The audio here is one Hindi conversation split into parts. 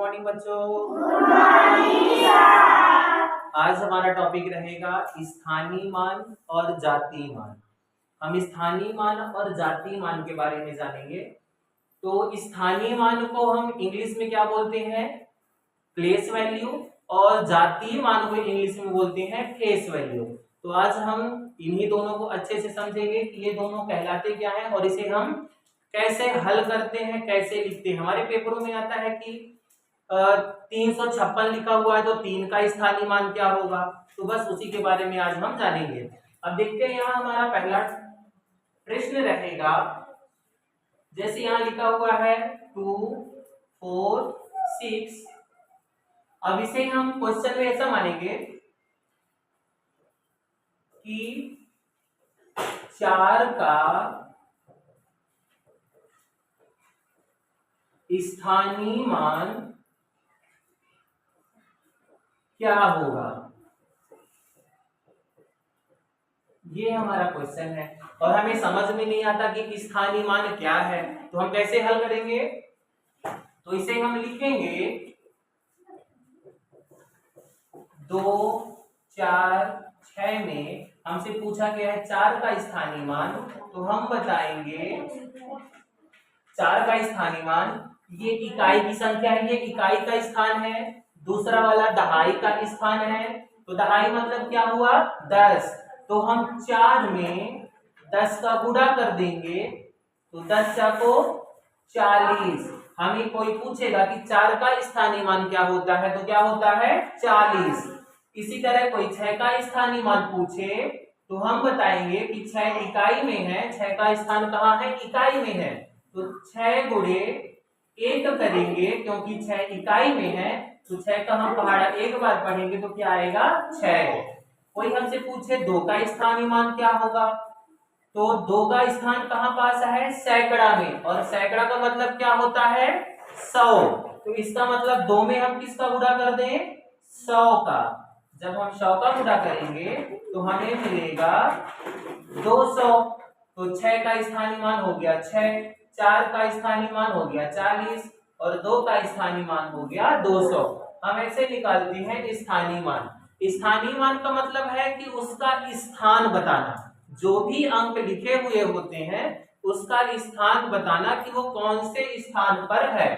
मॉर्निंग बच्चों। आज हमारा टॉपिक रहेगा स्थानीय मान और जातीय मान। हम स्थानीय मान और जातीय मान के बारे में जानेंगे। तो स्थानीय मान को हम इंग्लिश में क्या बोलते हैं? Place value. और जातीय मान को इंग्लिश में बोलते हैं फेस वैल्यू। तो आज हम इन्हीं दोनों को अच्छे से समझेंगे कि ये दोनों कहलाते क्या हैं और इसे हम कैसे हल करते हैं, कैसे लिखते हैं। हमारे पेपरों में आता है कि 356 लिखा हुआ है तो 3 का स्थानीय मान क्या होगा। तो बस उसी के बारे में आज हम जानेंगे। अब देखते हैं, यहाँ हमारा पहला प्रश्न रहेगा। जैसे यहाँ लिखा हुआ है 2 4 6। अब इसे हम क्वेश्चन में ऐसा मानेंगे कि 4 का स्थानीय मान क्या होगा, ये हमारा क्वेश्चन है। और हमें समझ में नहीं आता कि स्थानीय मान क्या है, तो हम कैसे हल करेंगे? तो इसे हम लिखेंगे 2 4 6 में हमसे पूछा गया है 4 का स्थानीय मान। तो हम बताएंगे 4 का स्थानीय मान, ये इकाई की संख्या है, ये इकाई का स्थान है। दूसरा वाला दहाई का स्थान है। तो दहाई मतलब क्या हुआ? 10। तो हम 4 में 10 का गुणा कर देंगे तो 10 को 40। हमें कोई पूछेगा कि 4 का स्थानीय मान क्या होता है, तो क्या होता है? 40। इसी तरह कोई 6 का स्थानीय मान पूछे तो हम बताएंगे कि 6 इकाई में है। 6 का स्थान कहाँ है? इकाई में है। तो 6 गुणे 1 करेंगे, क्योंकि 6 इकाई में है। तो 6 का हम पहाड़ा एक बार पढ़ेंगे तो क्या आएगा? 6। कोई हमसे पूछे 2 का स्थानीय मान क्या होगा, तो 2 का स्थान कहाँ पास है? सैकड़ा में। और सैकड़ा का मतलब क्या होता है? 100। तो इसका मतलब 2 में हम किसका गुणा कर दें? 100 का। जब हम 100 का गुणा करेंगे तो हमें मिलेगा 200। तो 6 का स्थानीय मान हो गया 6, 4 का स्थानीय मान हो गया 40 और 2 का स्थानीय मान हो गया 200। हम ऐसे निकालते हैं स्थानीय मान। स्थानीय मान का मतलब है कि उसका स्थान बताना। जो भी अंक लिखे हुए होते हैं उसका स्थान बताना कि वो कौन से स्थान पर है,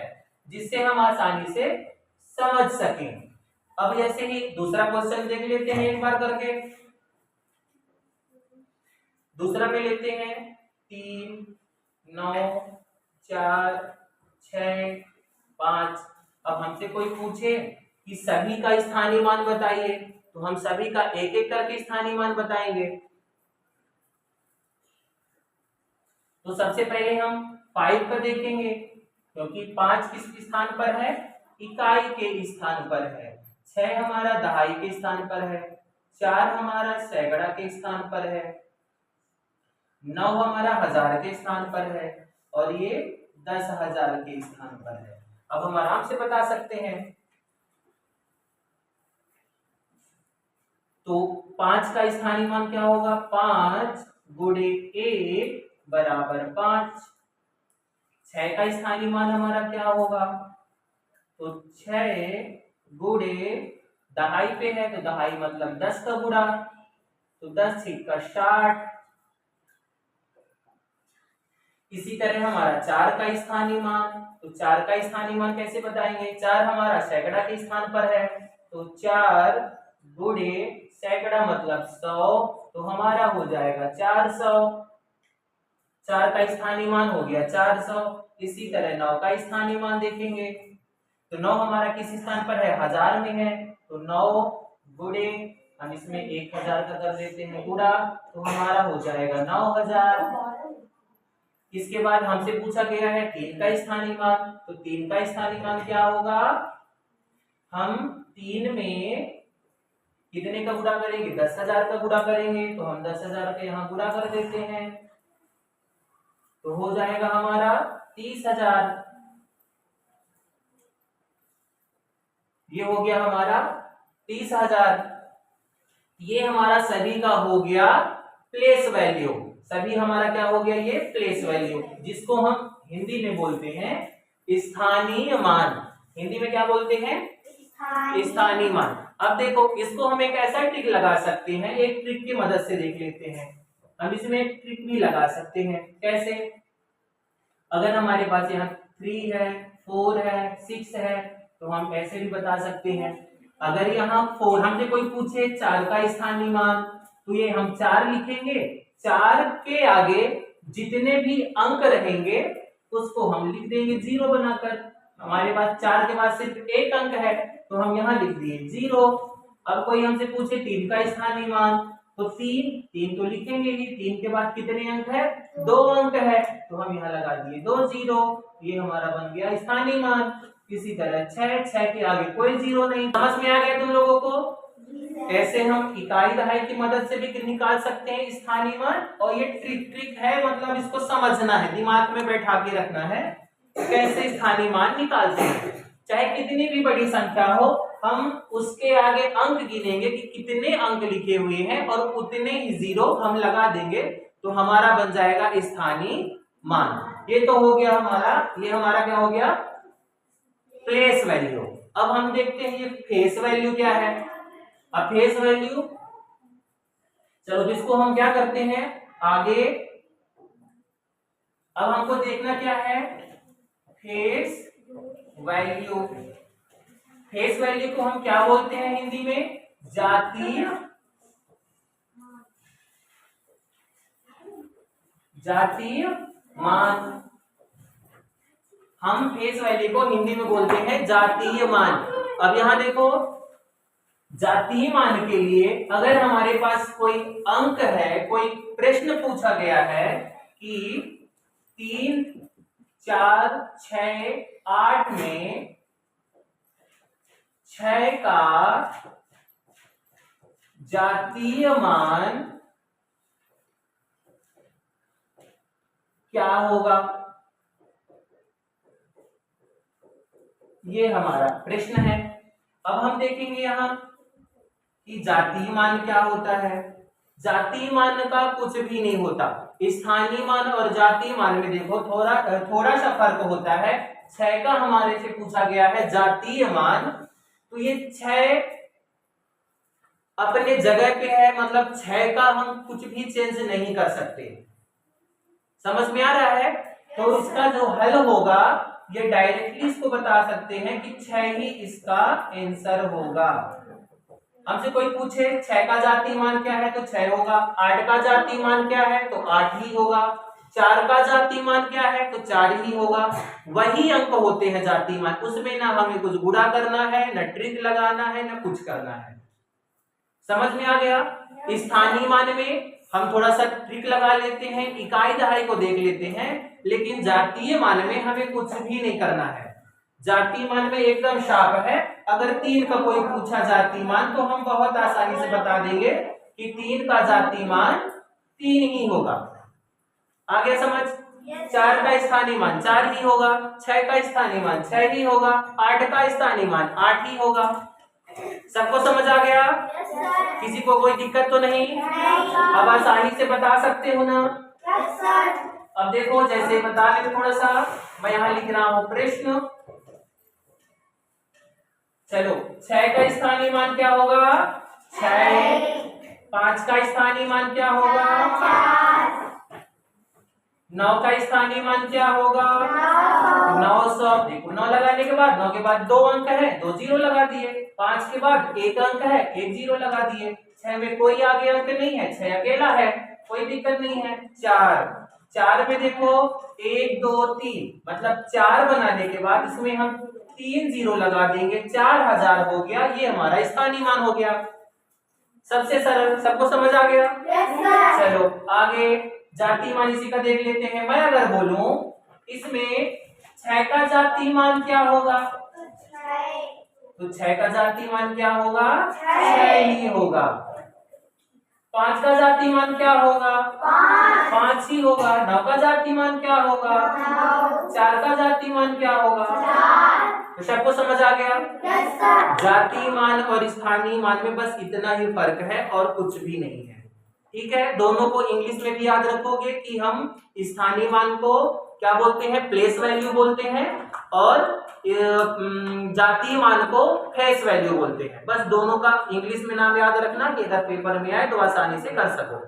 जिससे हम आसानी से समझ सकें। अब ऐसे ही दूसरा क्वेश्चन देख लेते हैं एक बार करके। दूसरा में लेते हैं 3 9 4 6 5। अब हमसे कोई पूछे कि सभी का स्थानीय मान बताइए, तो हम सभी का एक एक करके स्थानीय मान बताएंगे। तो सबसे पहले हम 5 का देखेंगे, क्योंकि 5 किस स्थान पर है? इकाई के स्थान पर है। 6 हमारा दहाई के स्थान पर है। 4 हमारा सैकड़ा के स्थान पर है। 9 हमारा हजार के स्थान पर है और ये 10,000 के स्थान पर है। अब हम आराम से बता सकते हैं। तो 5 का स्थानीय मान क्या होगा? 5 गुणे 1 बराबर 5। 6 का स्थानीय मान हमारा क्या होगा? तो 6 गुणे दहाई पे है तो दहाई मतलब 10 का गुणा, तो 10 छक्का 60। इसी तरह हमारा 4 का स्थानीय मान, तो 4 का स्थानीय मान कैसे बताएंगे? 4 हमारा सैकड़ा के स्थान पर है, तो 4 गुणे सैकड़ा मतलब 100, तो हमारा हो जाएगा 400। 4 का स्थानीय मान हो गया 400। इसी तरह 9 का स्थानीय मान देखेंगे तो 9 हमारा किस स्थान पर है? हजार में है। तो 9 गुणे हम इसमें 1000 का कर देते हैं गुणा, तो हमारा हो जाएगा 9000। इसके बाद हमसे पूछा गया है 3 का स्थानीय मान। तो 3 का स्थानीय मान क्या होगा? हम 3 में कितने का गुणा करेंगे? 10,000 का गुणा करेंगे। तो हम 10,000 का यहाँ गुणा कर देते हैं तो हो जाएगा हमारा 30,000। ये हो गया हमारा 30,000। ये हमारा सभी का हो गया प्लेस वैल्यू। सभी हमारा क्या हो गया? ये प्लेस वैल्यू, जिसको हम हिंदी में बोलते हैं स्थानीय मान। हिंदी में क्या बोलते हैं? स्थानीय मान। अब देखो इसको हम एक ऐसा ट्रिक लगा सकते हैं, एक ट्रिक की मदद से देख लेते हैं। हम इसमें एक ट्रिक भी लगा सकते हैं। कैसे? अगर हमारे पास यहाँ 3 है, 4 है, 6 है, तो हम ऐसे भी बता सकते हैं। अगर यहाँ 4 हमसे कोई पूछे 4 का स्थानीय मान, तो ये हम 4 लिखेंगे, 4 के आगे जितने भी अंक रहेंगे उसको हम लिख देंगे 0 बनाकर। हमारे पास 4 के बाद सिर्फ एक अंक है, तो हम यहाँ लिख दिए 0। अब कोई हमसे पूछे 3 का स्थानीय मान, तो 3 तो लिखेंगे ही, 3 के बाद कितने अंक है? 2 अंक है, तो हम यहाँ लगा दिए 2 0। ये हमारा बन गया स्थानीय मान। इसी तरह 6 के आगे कोई 0 नहीं। समझ में आ गया तुम लोगों को? ऐसे हम इकाई दहाई की मदद से भी निकाल सकते हैं स्थानीय मान। और ये ट्रिक है, मतलब इसको समझना है, दिमाग में बैठा के रखना है कैसे स्थानीय मान निकालते हैं। चाहे कितनी भी बड़ी संख्या हो, हम उसके आगे अंक गिनेंगे कि कितने अंक लिखे हुए हैं और उतने ही 0 हम लगा देंगे, तो हमारा बन जाएगा स्थानीय मान। ये तो हो गया हमारा, ये हमारा क्या हो गया? Place value. अब हम देखते हैं ये फेस वैल्यू क्या है। अब फेस वैल्यू, चलो जिसको हम क्या करते हैं आगे, अब हमको देखना क्या है? Face value. फेस वैल्यू को हम क्या बोलते हैं हिंदी में? जातीय मान। हम फेस वैल्यू को हिंदी में बोलते हैं जातीय मान। अब यहां देखो, जातीय मान के लिए अगर हमारे पास कोई अंक है, कोई प्रश्न पूछा गया है कि 3, 4, 6, 8 में 6 का जातीय मान क्या होगा, ये हमारा प्रश्न है। अब हम देखेंगे यहां कि जातीय मान क्या होता है। जातीय मान का कुछ भी नहीं होता। स्थानीय मान और जातीय मान में देखो थोड़ा सा फर्क होता है। 6 का हमारे से पूछा गया है जातीय मान, तो ये 6 अपने जगह पे है, मतलब 6 का हम कुछ भी चेंज नहीं कर सकते। समझ में आ रहा है? तो इसका जो हल होगा, ये डायरेक्टली इसको बता सकते हैं कि 6 ही इसका आंसर होगा। हमसे कोई पूछे 6 का जातीय मान क्या है, तो 6 होगा। 8 का जातीय मान क्या है, तो 8 ही होगा। 4 का जातीय मान क्या है, तो 4 ही होगा। वही अंक होते हैं जातीय मान, उसमें ना हमें कुछ गुणा करना है, ना ट्रिक लगाना है, ना कुछ करना है। समझ में आ गया? स्थानीय मान में हम थोड़ा सा ट्रिक लगा लेते हैं, इकाई दहाई को देख लेते हैं, लेकिन जातीय मान में हमें कुछ भी नहीं करना है। जातीय मान में एकदम शार्प है। अगर 3 का कोई पूछा जातीय मान, तो हम बहुत आसानी से बता देंगे कि 3 का जातीय मान 3 ही होगा। आ गया समझ? 4 का स्थानीय मान 4 ही होगा। 6 का स्थानीय मान 6 ही होगा। 8 का स्थानीय मान 8 ही होगा। सबको समझ आ गया? किसी को कोई दिक्कत तो नहीं? अब आसानी से बता सकते हो ना? अब देखो, जैसे बता लेते थोड़ा सा, मैं यहाँ लिख रहा हूं प्रश्न। चलो, 6 का स्थानीय मान क्या होगा? 6। 5 का स्थानीय मान क्या होगा? 9 का स्थानीय मान क्या होगा? 900। देखो 9 लगाने के बाद, 9 के बाद 2 अंक है, 2 0 लगा दिए। 5 के बाद 1 अंक है, 1 0 लगा दिए। 6 में कोई आगे अंक नहीं है, 6 अकेला है, कोई दिक्कत नहीं है। 4 में देखो 1 2 3, मतलब 4 बनाने के बाद इसमें हम 3 0 लगा देंगे, 4000 हो गया। ये हमारा स्थानीय मान हो गया। सबसे सरल, सबको समझ आ गया? चलो आगे जातीय मान इसी का देख लेते हैं। मैं अगर बोलूं इसमें 6 का जातीय मान क्या होगा, तो 6 का जातीय मान क्या होगा? 6 ही होगा। 5 का जातीय मान क्या होगा? 5 ही होगा। 9 का जातीय मान क्या होगा? 4 का जातीय मान क्या होगा? तो सबको समझ आ गया? जातीय मान और स्थानीय मान में बस इतना ही फर्क है और कुछ भी नहीं है। ठीक है, दोनों को इंग्लिश में भी याद रखोगे कि हम स्थानीय मान को क्या बोलते हैं? प्लेस वैल्यू बोलते हैं, और जातीय मान को फेस वैल्यू बोलते हैं। बस दोनों का इंग्लिश में नाम याद रखना कि अगर पेपर में आए तो आसानी से कर सको।